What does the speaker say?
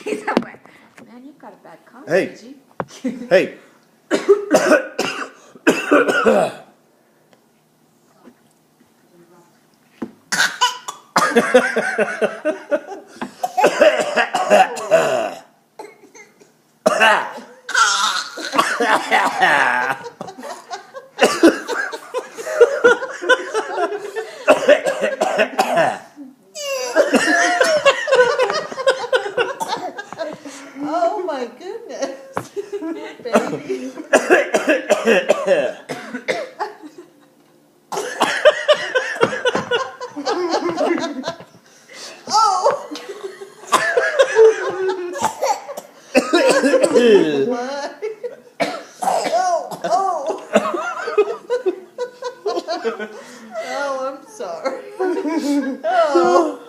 He said, "What? Man, you got a bad cough, Hey. did you?" Hey. Oh my goodness, baby. Oh. What? Oh, oh. Oh, I'm sorry. Oh.